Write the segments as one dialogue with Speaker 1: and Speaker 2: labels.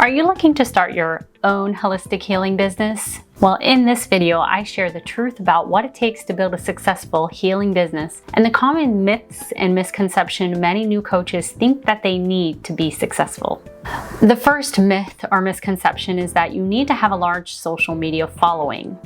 Speaker 1: Are you looking to start your own holistic healing business? Well, in this video, I share the truth about what it takes to build a successful healing business and the common myths and misconceptions many new coaches think that they need to be successful. The first myth or misconception is that you need to have a large social media following.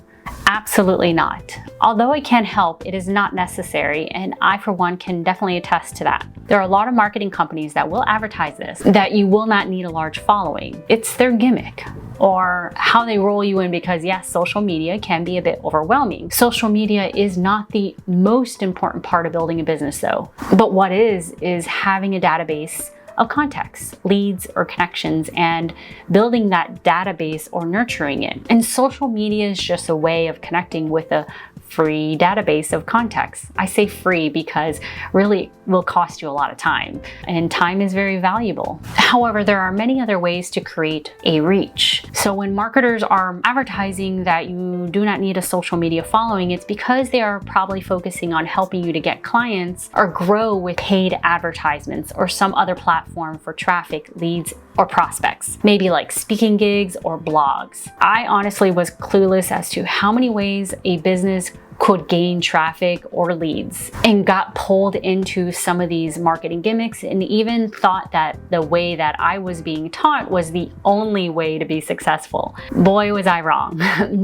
Speaker 1: Absolutely not. Although it can help, it is not necessary, and I, for one, can definitely attest to that. There are a lot of marketing companies that will advertise this, that you will not need a large following. It's their gimmick, or how they roll you in, because yes, social media can be a bit overwhelming. Social media is not the most important part of building a business though, but what is having a database of contacts, leads, or connections, and building that database or nurturing it. And social media is just a way of connecting with a free database of contacts. I say free because really it will cost you a lot of time, and time is very valuable. However, there are many other ways to create a reach. So when marketers are advertising that you do not need a social media following, it's because they are probably focusing on helping you to get clients or grow with paid advertisements or some other platform for traffic, leads, or prospects, maybe like speaking gigs or blogs. I honestly was clueless as to how many ways a business could gain traffic or leads, and got pulled into some of these marketing gimmicks, and even thought that the way that I was being taught was the only way to be successful. Boy, was I wrong.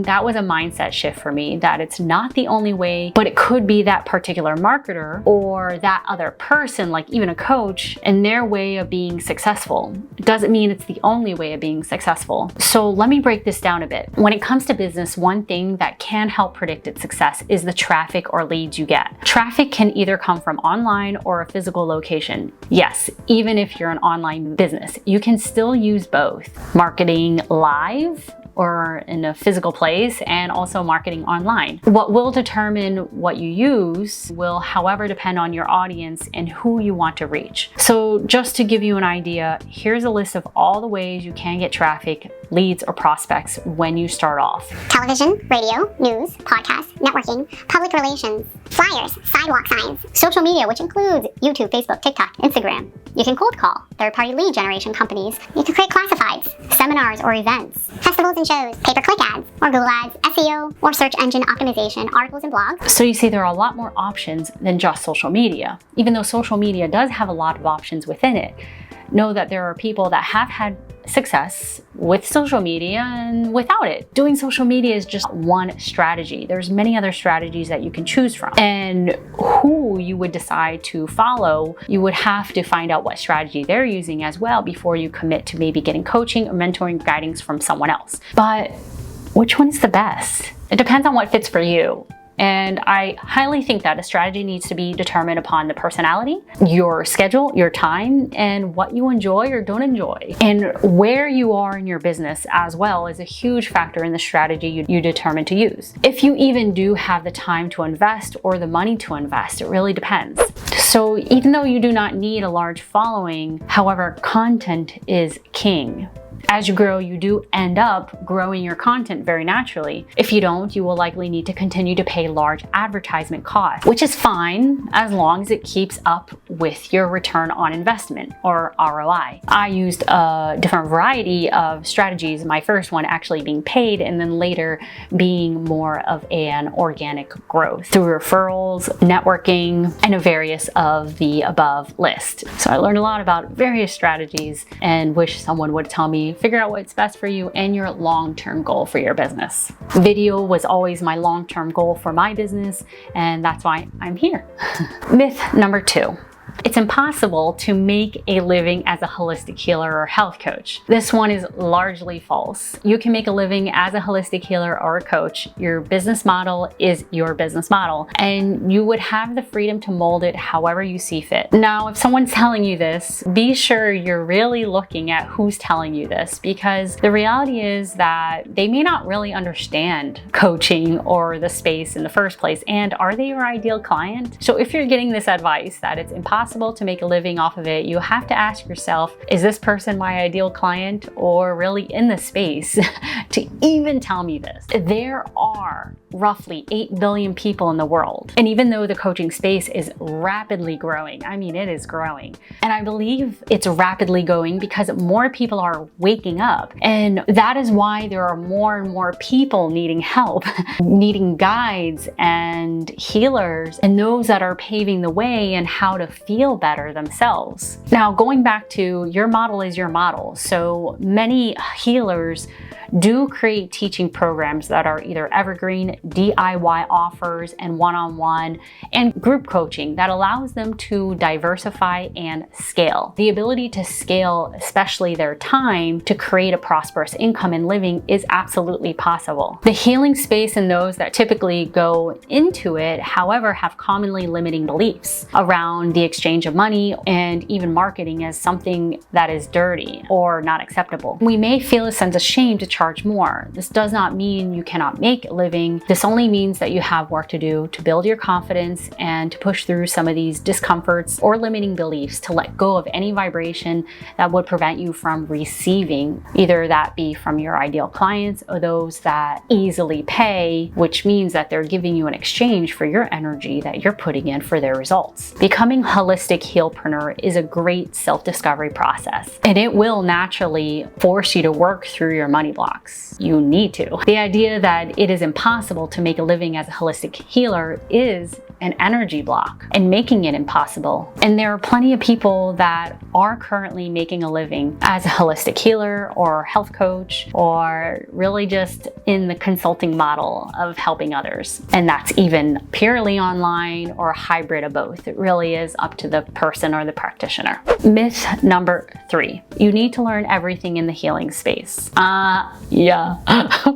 Speaker 1: That was a mindset shift for me, that it's not the only way, but it could be that particular marketer or that other person, like even a coach, and their way of being successful. It doesn't mean it's the only way of being successful. So let me break this down a bit. When it comes to business, one thing that can help predict its success is the traffic or leads you get. Traffic can either come from online or a physical location. Yes, even if you're an online business, you can still use both. Marketing live or in a physical place, and also marketing online. What will determine what you use will, however, depend on your audience and who you want to reach. So just to give you an idea, here's a list of all the ways you can get traffic, leads, or prospects when you start off.
Speaker 2: Television, radio, news, podcast, networking, public relations, flyers, sidewalk signs, social media, which includes YouTube, Facebook, TikTok, Instagram. You can cold call third-party lead generation companies. You can create classifieds, seminars or events, festivals and shows, pay-per-click ads, or Google ads, SEO, or search engine optimization, articles and blogs.
Speaker 1: So you see, there are a lot more options than just social media. Even though social media does have a lot of options within it, know that there are people that have had success with social media and without it. Doing social media is just one strategy. There's many other strategies that you can choose from. And who you would decide to follow, you would have to find out what strategy they're using as well before you commit to maybe getting coaching or mentoring guidance from someone else. But which one is the best? It depends on what fits for you. And I highly think that a strategy needs to be determined upon the personality, your schedule, your time, and what you enjoy or don't enjoy. And where you are in your business as well is a huge factor in the strategy you determine to use. If you even do have the time to invest or the money to invest, it really depends. So even though you do not need a large following, however, content is king. As you grow, you do end up growing your content very naturally. If you don't, you will likely need to continue to pay large advertisement costs, which is fine as long as it keeps up with your return on investment, or ROI. I used a different variety of strategies, my first one actually being paid, and then later being more of an organic growth through referrals, networking, and a various of the above list. So I learned a lot about various strategies and wish someone would tell me, figure out what's best for you and your long-term goal for your business. Video was always my long-term goal for my business, and that's why I'm here. Myth number 2. It's impossible to make a living as a holistic healer or health coach. This one is largely false. You can make a living as a holistic healer or a coach. Your business model is your business model, and you would have the freedom to mold it however you see fit. Now, if someone's telling you this, be sure you're really looking at who's telling you this, because the reality is that they may not really understand coaching or the space in the first place, and are they your ideal client? So if you're getting this advice that it's impossible impossible to make a living off of it, you have to ask yourself, is this person my ideal client or really in the space to even tell me this? There are roughly 8 billion people in the world. And even though the coaching space is rapidly growing, I mean, it is growing. And I believe it's rapidly going because more people are waking up. And that is why there are more and more people needing help, needing guides and healers, and those that are paving the way and how to feel better themselves. Now, going back to your model is your model. So many healers do create teaching programs that are either evergreen, DIY offers, and one-on-one, and group coaching that allows them to diversify and scale. The ability to scale, especially their time, to create a prosperous income and living is absolutely possible. The healing space and those that typically go into it, however, have commonly limiting beliefs around the exchange of money and even marketing as something that is dirty or not acceptable. We may feel a sense of shame to charge more. This does not mean you cannot make a living. This only means that you have work to do to build your confidence and to push through some of these discomforts or limiting beliefs, to let go of any vibration that would prevent you from receiving, either that be from your ideal clients or those that easily pay, which means that they're giving you an exchange for your energy that you're putting in for their results. Becoming holistic healpreneur is a great self-discovery process, and it will naturally force you to work through your money blocks. You need to. The idea that it is impossible to make a living as a holistic healer is an energy block and making it impossible. And there are plenty of people that are currently making a living as a holistic healer or health coach, or really just in the consulting model of helping others. And that's even purely online or a hybrid of both. It really is up to the person or the practitioner. Myth number 3, you need to learn everything in the healing space. Yeah,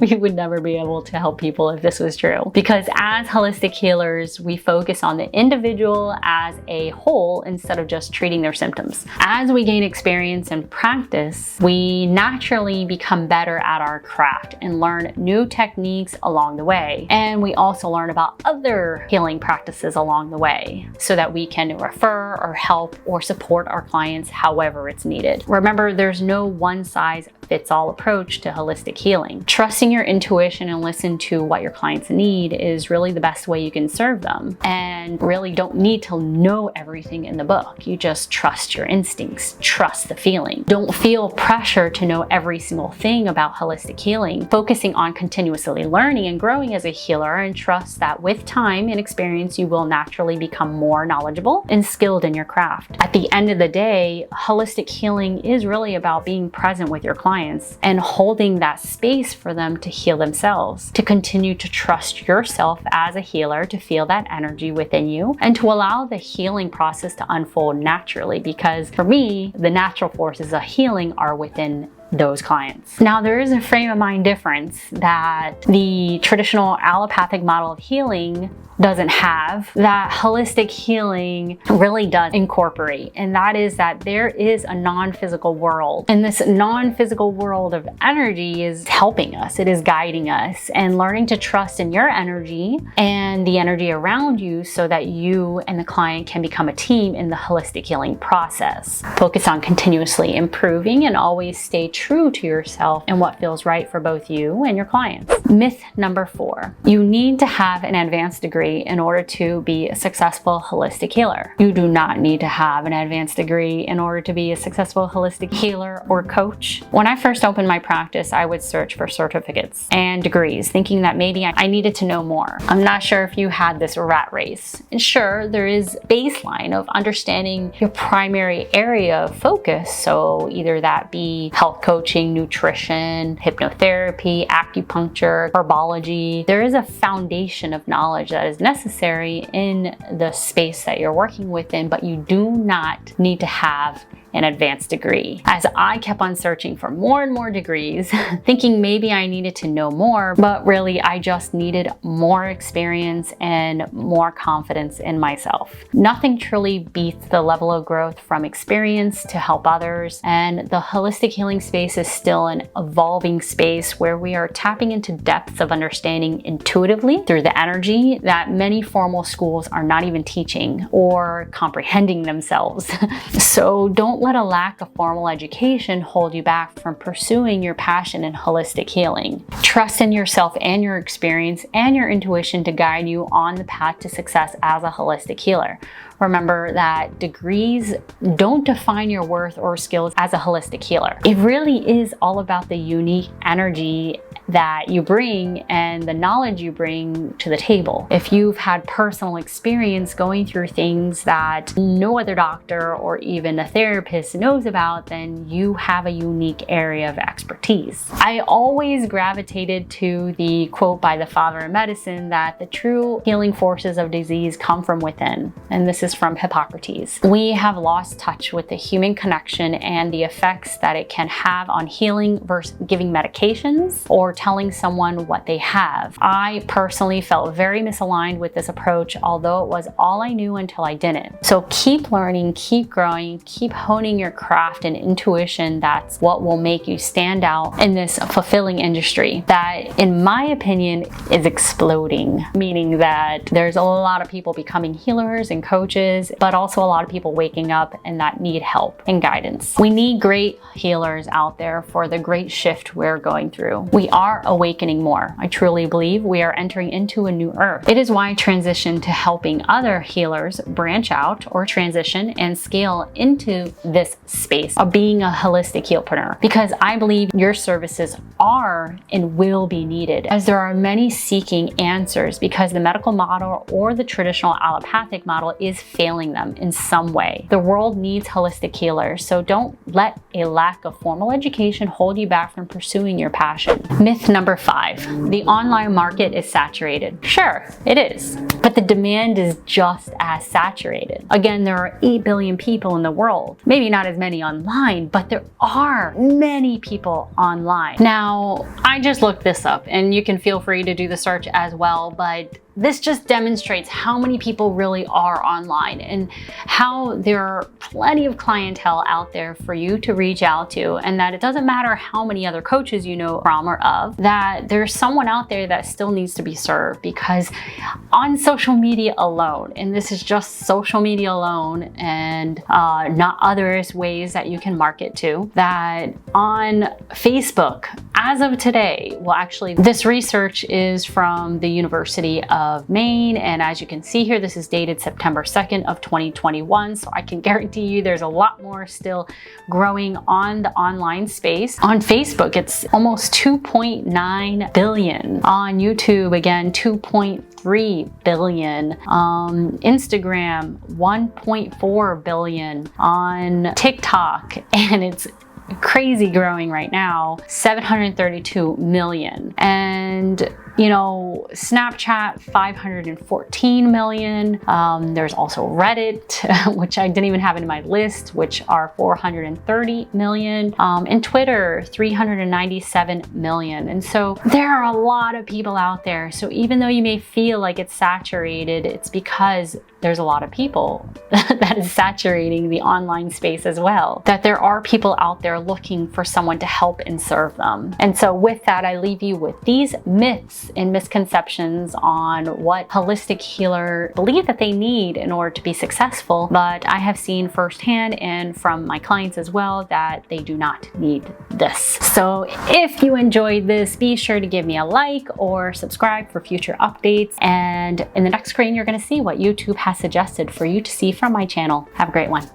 Speaker 1: we would never be able to help people if this was true. Because as holistic healers, we focus on the individual as a whole instead of just treating their symptoms. As we gain experience and practice, we naturally become better at our craft and learn new techniques along the way. And we also learn about other healing practices along the way so that we can refer or help or support our clients however it's needed. Remember, there's no one size fits all approach to holistic healing. Trusting your intuition and listen to what your clients need is really the best way you can serve them, and really don't need to know everything in the book. You just trust your instincts, trust the feeling. Don't feel pressure to know every single thing about holistic healing, focusing on continuously learning and growing as a healer, and trust that with time and experience you will naturally become more knowledgeable and skilled in your craft. At the end of the day, holistic healing is really about being present with your clients and holding that space for them to heal themselves, to continue to trust yourself as a healer, to feel that energy within you, and to allow the healing process to unfold naturally, because for me, the natural forces of healing are within those clients. Now, there is a frame of mind difference that the traditional allopathic model of healing doesn't have, that holistic healing really does incorporate, and that is that there is a non-physical world, and this non-physical world of energy is helping us, it is guiding us, and learning to trust in your energy and the energy around you so that you and the client can become a team in the holistic healing process. Focus on continuously improving and always stay true to yourself and what feels right for both you and your clients. Myth number 4, you need to have an advanced degree in order to be a successful holistic healer. You do not need to have an advanced degree in order to be a successful holistic healer or coach. When I first opened my practice, I would search for certificates and degrees, thinking that maybe I needed to know more. I'm not sure if you had this rat race. And sure, there is baseline of understanding your primary area of focus, so either that be health coaching, nutrition, hypnotherapy, acupuncture, herbology. There is a foundation of knowledge that is necessary in the space that you're working within, but you do not need to have an advanced degree. As I kept on searching for more and more degrees, thinking maybe I needed to know more, but really I just needed more experience and more confidence in myself. Nothing truly beats the level of growth from experience to help others, and the holistic healing space is still an evolving space where we are tapping into depths of understanding intuitively through the energy that many formal schools are not even teaching or comprehending themselves. So don't let a lack of formal education hold you back from pursuing your passion in holistic healing. Trust in yourself and your experience and your intuition to guide you on the path to success as a holistic healer. Remember that degrees don't define your worth or skills as a holistic healer. It really is all about the unique energy that you bring and the knowledge you bring to the table. If you've had personal experience going through things that no other doctor or even a therapist knows about, then you have a unique area of expertise. I always gravitated to the quote by the father of medicine that the true healing forces of disease come from within, and this is from Hippocrates. We have lost touch with the human connection and the effects that it can have on healing versus giving medications or telling someone what they have. I personally felt very misaligned with this approach, although it was all I knew until I didn't. So keep learning, keep growing, keep honing your craft and intuition. That's what will make you stand out in this fulfilling industry that, in my opinion, is exploding, meaning that there's a lot of people becoming healers and coaches, but also a lot of people waking up and that need help and guidance. We need great healers out there for the great shift we're going through. We are awakening more. I truly believe we are entering into a new earth. It is why I transitioned to helping other healers branch out or transition and scale into this space of being a holistic healpreneur, because I believe your services are and will be needed, as there are many seeking answers because the medical model or the traditional allopathic model is failing them in some way. The world needs holistic healers, so don't let a lack of formal education hold you back from pursuing your passion. Myth number 5, the online market is saturated. Sure, it is, but the demand is just as saturated. Again, there are 8 billion people in the world. Maybe not as many online, but there are many people online. Now, I just looked this up, and you can feel free to do the search as well, but this just demonstrates how many people really are online and how there are plenty of clientele out there for you to reach out to, and that it doesn't matter how many other coaches you know from or of, that there's someone out there that still needs to be served. Because on social media alone, and this is just social media alone and not others ways that you can market to, that on Facebook as of today, well, actually this research is from the University of Maine, and as you can see here, this is dated September 2nd of 2021, so I can guarantee you there's a lot more still growing on the online space. On Facebook, it's almost 2.9 billion. On YouTube, again, 2.3 billion. Instagram, 1.4 billion. On TikTok, and it's crazy growing right now, 732 million. And you know, Snapchat, 514 million. There's also Reddit, which I didn't even have in my list, which are 430 million. And Twitter, 397 million. And so there are a lot of people out there. So even though you may feel like it's saturated, it's because there's a lot of people that is saturating the online space as well, that there are people out there looking for someone to help and serve them. And so with that, I leave you with these myths and misconceptions on what holistic healers believe that they need in order to be successful. But I have seen firsthand and from my clients as well that they do not need this. So if you enjoyed this, be sure to give me a like or subscribe for future updates. And in the next screen, you're going to see what YouTube has suggested for you to see from my channel. Have a great one.